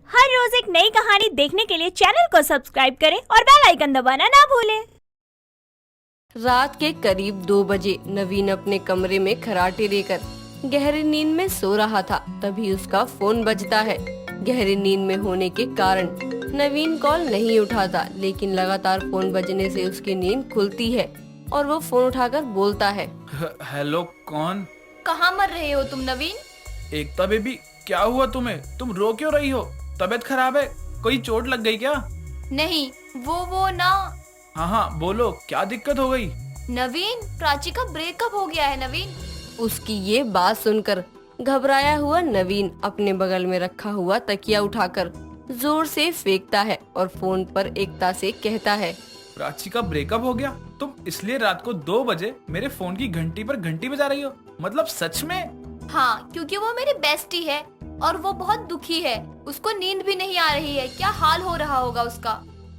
हर रोज एक नई कहानी देखने के लिए चैनल को सब्सक्राइब करें और बेल आइकन दबाना ना भूलें। रात के करीब 2 बजे नवीन अपने कमरे में खराटे लेकर गहरी नींद में सो रहा था। तभी उसका फोन बजता है। गहरी नींद में होने के कारण नवीन कॉल नहीं उठाता, लेकिन लगातार फोन बजने से उसकी नींद खुलती है और वो फोन उठाकर बोलता है। हेलो, कौन? कहाँ मर रहे हो तुम नवीन? एकता बेबी, क्या हुआ तुम्हें? तुम रो क्यों रही हो? तबीयत खराब है? कोई चोट लग गई क्या? नहीं, वो ना। हाँ हाँ बोलो, क्या दिक्कत हो गई? नवीन, प्राची का ब्रेकअप हो गया है नवीन। उसकी ये बात सुनकर घबराया हुआ नवीन अपने बगल में रखा हुआ तकिया उठाकर जोर से फेंकता है और फोन पर एकता से कहता है। प्राची का ब्रेकअप हो गया? तुम इसलिए रात को 2 बजे मेरे फोन की घंटी पर घंटी बजा रही हो? मतलब सच में? हाँ, क्योंकि वो मेरी बेस्टी है और वो बहुत दुखी है। उसको नींद भी नहीं आ रही है। क्या हाल हो रहा होगा उसका।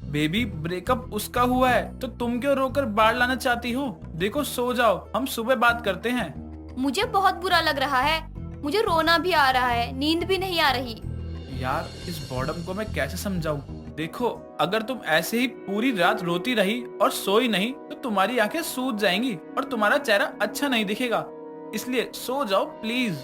बेबी, ब्रेकअप उसका हुआ है तो तुम क्यों रोकर बाढ़ लाना चाहती हो? देखो, सो जाओ, हम सुबह बात करते हैं। मुझे बहुत बुरा लग रहा है। मुझे रोना भी आ रहा है, नींद भी नहीं आ रही। यार, इस बॉर्डम को मैं कैसे समझाऊं? देखो, अगर तुम ऐसे ही पूरी रात रोती रही और सोई नहीं तो तुम्हारी आंखें सूज जाएंगी और तुम्हारा चेहरा अच्छा नहीं दिखेगा। इसलिए सो जाओ प्लीज।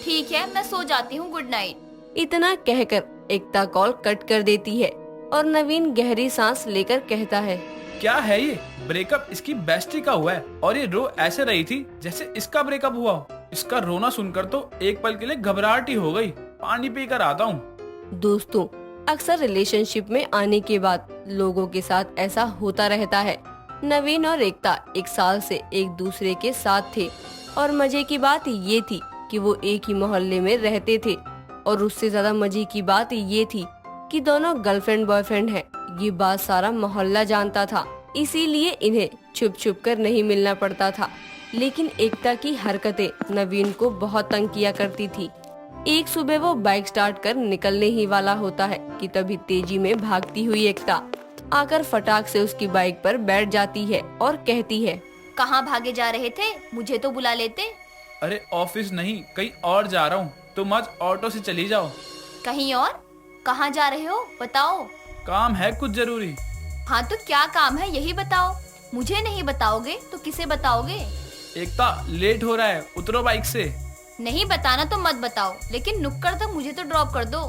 ठीक है, मैं सो जाती हूँ। Good night. इतना कहकर एकता कॉल कट कर देती है और नवीन गहरी सांस लेकर कहता है। क्या है ये? ब्रेकअप इसकी बेस्टी का हुआ है और ये रो ऐसे रही थी जैसे इसका ब्रेकअप हुआ हो। इसका रोना सुनकर तो एक पल के लिए घबराहट ही हो गई। पानी पीकर आता हूँ। दोस्तों, अक्सर रिलेशनशिप में आने के बाद लोगों के साथ ऐसा होता रहता है। नवीन और एकता 1 साल से एक दूसरे के साथ थे और मजे की बात ये थी कि वो एक ही मोहल्ले में रहते थे। और उससे ज्यादा मजे की बात ये थी कि दोनों गर्लफ्रेंड बॉयफ्रेंड हैं। ये बात सारा मोहल्ला जानता था, इसीलिए इन्हें छुप छुप कर नहीं मिलना पड़ता था। लेकिन एकता की हरकतें नवीन को बहुत तंग किया करती थी। एक सुबह वो बाइक स्टार्ट कर निकलने ही वाला होता है कि तभी तेजी में भागती हुई एकता आकर फटाक से उसकी बाइक पर बैठ जाती है और कहती है। कहाँ भागे जा रहे थे? मुझे तो बुला लेते। अरे ऑफिस नहीं, कहीं और जा रहा हूँ। तुम आज ऑटो से चली जाओ। कहीं और? कहाँ जा रहे हो, बताओ। काम है कुछ जरूरी। हाँ, तो क्या काम है यही बताओ। मुझे नहीं बताओगे तो किसे बताओगे? एकता, लेट हो रहा है, उतरो बाइक से। नहीं बताना तो मत बताओ, लेकिन नुक्कड़ तक मुझे तो ड्रॉप कर दो।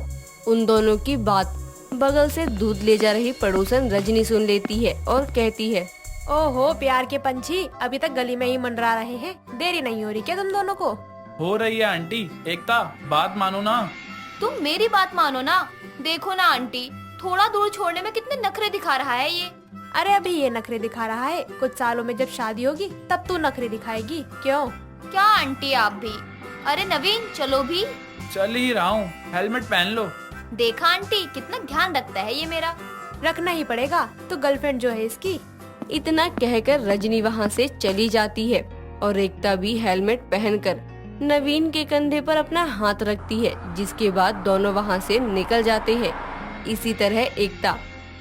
उन दोनों की बात बगल से दूध ले जा रही पड़ोसन रजनी सुन लेती है और कहती है। ओहो प्यार के पंछी, अभी तक गली में ही मंडरा रहे हैं। देरी नहीं हो रही क्या तुम दोनों को? हो रही है आंटी। एकता, बात मानो ना। तुम मेरी बात मानो ना। देखो ना आंटी, थोड़ा दूर छोड़ने में कितने नखरे दिखा रहा है ये। अरे अभी ये नखरे दिखा रहा है, कुछ सालों में जब शादी होगी तब तू नखरे दिखाएगी। क्यों? क्या आंटी आप भी। अरे नवीन, चलो भी। चल ही रहा हूँ, हेलमेट पहन लो। देखा आंटी, कितना ध्यान रखता है ये मेरा। रखना ही पड़ेगा, तो गर्लफ्रेंड जो है इसकी। इतना कहकर रजनी वहाँ से चली जाती है और एकता भी हेलमेट पहनकर नवीन के कंधे पर अपना हाथ रखती है, जिसके बाद दोनों वहाँ से निकल जाते हैं। इसी तरह एकता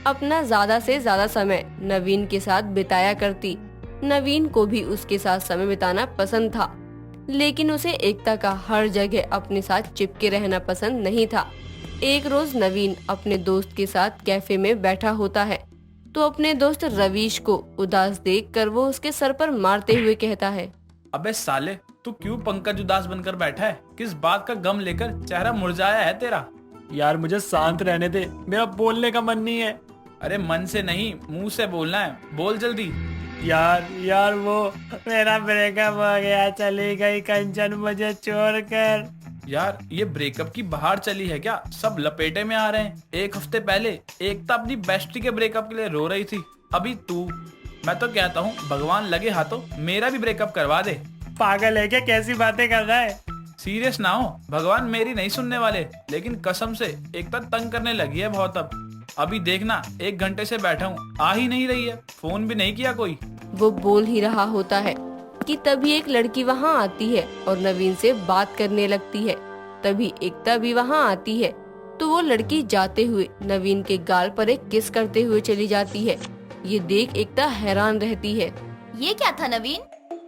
अपना ज्यादा से ज्यादा समय नवीन के साथ बिताया करती। नवीन को भी उसके साथ समय बिताना पसंद था, लेकिन उसे एकता का हर जगह अपने साथ चिपके रहना पसंद नहीं था। एक रोज नवीन अपने दोस्त के साथ कैफे में बैठा होता है तो अपने दोस्त रवीश को उदास देखकर वो उसके सर पर मारते हुए कहता है। अबे साले, तू क्यों पंकज उदास बनकर बैठा है? किस बात का गम लेकर चेहरा मुरझाया है तेरा? यार मुझे शांत रहने दे, मेरा बोलने का मन नहीं है। अरे मन से नहीं, मुंह से बोलना है। बोल जल्दी। यार वो मेरा ब्रेकअप हो गया, चली गई कंचन मुझे छोड़कर। यार, ये ब्रेकअप की बाहर चली है क्या? सब लपेटे में आ रहे हैं। 1 हफ्ते पहले एकता अपनी बेस्टी के ब्रेकअप के लिए रो रही थी, अभी तू। मैं तो कहता हूँ भगवान लगे हाथों मेरा भी ब्रेकअप करवा दे। पागल है क्या? कैसी बातें कर रहा है? सीरियस ना हो, भगवान मेरी नहीं सुनने वाले। लेकिन कसम से एकता तंग करने लगी है बहुत। अभी देखना, 1 घंटे से बैठा हूँ, आ ही नहीं रही है। फोन भी नहीं किया कोई। वो बोल ही रहा होता है कि तभी एक लड़की वहाँ आती है और नवीन से बात करने लगती है। तभी एकता भी वहाँ आती है तो वो लड़की जाते हुए नवीन के गाल पर एक किस करते हुए चली जाती है। ये देख एकता हैरान रहती है। ये क्या था नवीन?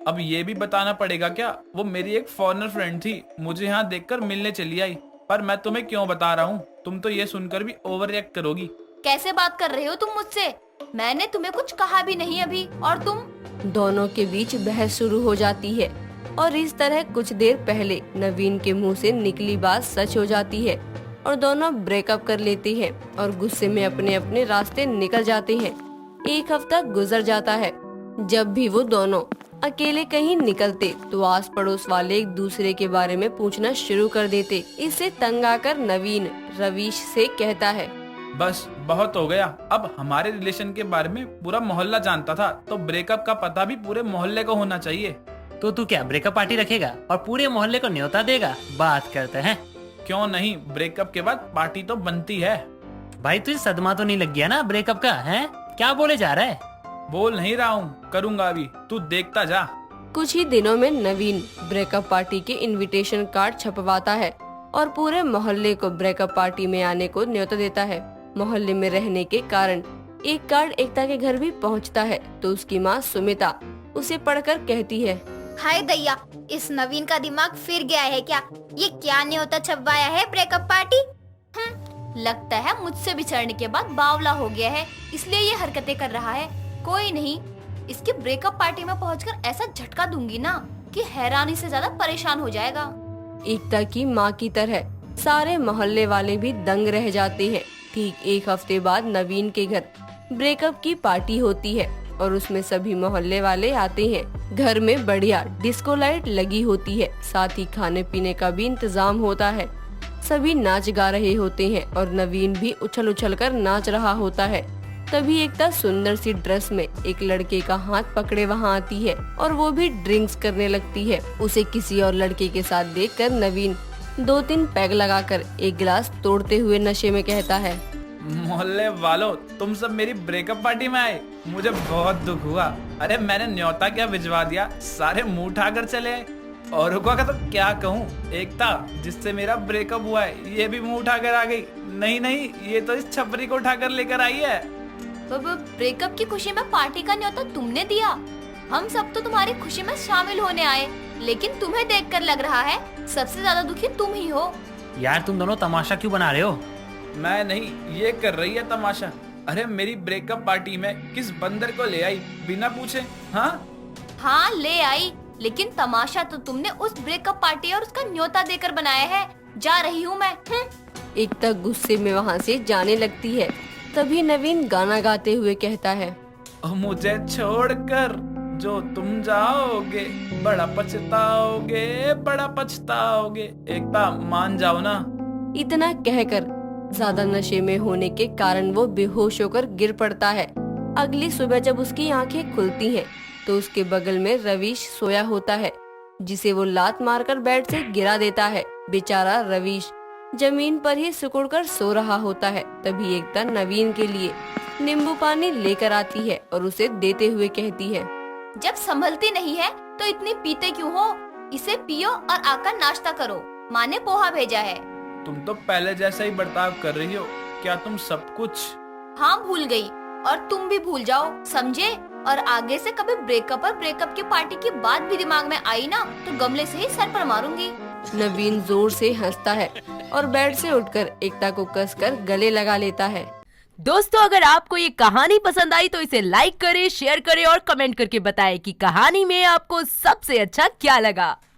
अब ये भी बताना पड़ेगा क्या? वो मेरी एक फॉरेनर फ्रेंड थी, मुझे यहाँ देखकर मिलने चली आई। पर मैं तुम्हें क्यों बता रहा हूँ, तुम तो ये सुनकर भी ओवर रिएक्ट करोगी। कैसे बात कर रहे हो तुम मुझसे? मैंने तुम्हें कुछ कहा भी नहीं अभी, और तुम? दोनों के बीच बहस शुरू हो जाती है और इस तरह कुछ देर पहले नवीन के मुंह से निकली बात सच हो जाती है और दोनों ब्रेकअप कर लेते हैं और गुस्से में अपने अपने रास्ते निकल जाते हैं। एक हफ्ता गुजर जाता है। जब भी वो दोनों अकेले कहीं निकलते तो आस पड़ोस वाले एक दूसरे के बारे में पूछना शुरू कर देते। इससे तंग आकर नवीन रवीश से कहता है, बस बहुत हो गया, अब हमारे रिलेशन के बारे में पूरा मोहल्ला जानता था, तो ब्रेकअप का पता भी पूरे मोहल्ले को होना चाहिए। तो तू क्या ब्रेकअप पार्टी रखेगा और पूरे मोहल्ले को न्योता देगा? बात करते हैं। क्यों नहीं, ब्रेकअप के बाद पार्टी तो बनती है। भाई तुझे सदमा तो नहीं लग गया ना ब्रेकअप का? है क्या बोले जा रहा है? बोल नहीं रहा हूँ, करूँगा अभी, तू देखता जा। कुछ ही दिनों में नवीन ब्रेकअप पार्टी के इनविटेशन कार्ड छपवाता है और पूरे मोहल्ले को ब्रेकअप पार्टी में आने को न्योता देता है। मोहल्ले में रहने के कारण एक कार्ड एकता के घर भी पहुंचता है तो उसकी मां सुमिता उसे पढ़कर कहती है, हाय दैया, इस नवीन का दिमाग फिर गया है क्या? ये क्या न्योता छपवाया है ब्रेकअप पार्टी? लगता है मुझसे बिछड़ने के बाद बावला हो गया है, इसलिए ये हरकतें कर रहा है। कोई नहीं, इसकी ब्रेकअप पार्टी में पहुंचकर ऐसा झटका दूंगी ना कि हैरानी से ज्यादा परेशान हो जाएगा। एकता की माँ की तरह सारे मोहल्ले वाले भी दंग रह जाते हैं। ठीक एक हफ्ते बाद नवीन के घर ब्रेकअप की पार्टी होती है और उसमें सभी मोहल्ले वाले आते हैं। घर में बढ़िया डिस्को लाइट लगी होती है, साथ ही खाने पीने का भी इंतजाम होता है। सभी नाच गा रहे होते हैं और नवीन भी उछल उछल कर नाच रहा होता है। तभी एकता सुंदर सी ड्रेस में एक लड़के का हाथ पकड़े वहाँ आती है और वो भी ड्रिंक्स करने लगती है। उसे किसी और लड़के के साथ देखकर नवीन 2-3 पैग लगाकर एक गिलास तोड़ते हुए नशे में कहता है, मोहल्ले वालों, तुम सब मेरी ब्रेकअप पार्टी में आए, मुझे बहुत दुख हुआ। अरे मैंने न्योता क्या भिजवा दिया, सारे मुंह उठाकर चले आए। और रुका का तो क्या कहूँ, एकता जिससे मेरा ब्रेकअप हुआ है ये भी मुंह उठाकर आ गई। नहीं, ये तो इस छपरी को उठाकर लेकर आई है। ब्रेकअप की खुशी में पार्टी का न्योता तुमने दिया। हम सब तो तुम्हारी खुशी में शामिल होने आए, लेकिन तुम्हें देखकर लग रहा है सबसे ज्यादा दुखी तुम ही हो। यार तुम दोनों तमाशा क्यों बना रहे हो? मैं नहीं, ये कर रही है तमाशा। अरे मेरी ब्रेकअप पार्टी में किस बंदर को ले आई बिना पूछे? हाँ ले आई, लेकिन तमाशा तो तुमने उस ब्रेकअप पार्टी और उसका न्योता देकर बनाया है। जा रही हूँ मैं। एकता गुस्से में वहाँ से जाने लगती है। तभी नवीन गाना गाते हुए कहता है, मुझे छोड़कर जो तुम जाओगे बड़ा पछताओगे। एकता मान जाओ ना। इतना कहकर ज्यादा नशे में होने के कारण वो बेहोश होकर गिर पड़ता है। अगली सुबह जब उसकी आंखें खुलती हैं, तो उसके बगल में रवीश सोया होता है, जिसे वो लात मारकर बेड से गिरा देता है। बेचारा रवीश जमीन पर ही सिकुड़कर सो रहा होता है। तभी एकता नवीन के लिए नींबू पानी लेकर आती है और उसे देते हुए कहती है, जब संभलती नहीं है तो इतनी पीते क्यों हो? इसे पियो और आकर नाश्ता करो, माँ ने पोहा भेजा है। तुम तो पहले जैसा ही बर्ताव कर रही हो। क्या तुम सब कुछ? हाँ भूल गई, और तुम भी भूल जाओ, समझे? और आगे से कभी ब्रेकअप और ब्रेकअप की पार्टी की बात भी दिमाग में आई ना तो गमले से ही सर पर मारूंगी। नवीन जोर से हंसता है और बेड से उठकर एकता को कसकर गले लगा लेता है। दोस्तों, अगर आपको ये कहानी पसंद आई तो इसे लाइक करें, शेयर करें और कमेंट करके बताएं कि कहानी में आपको सबसे अच्छा क्या लगा।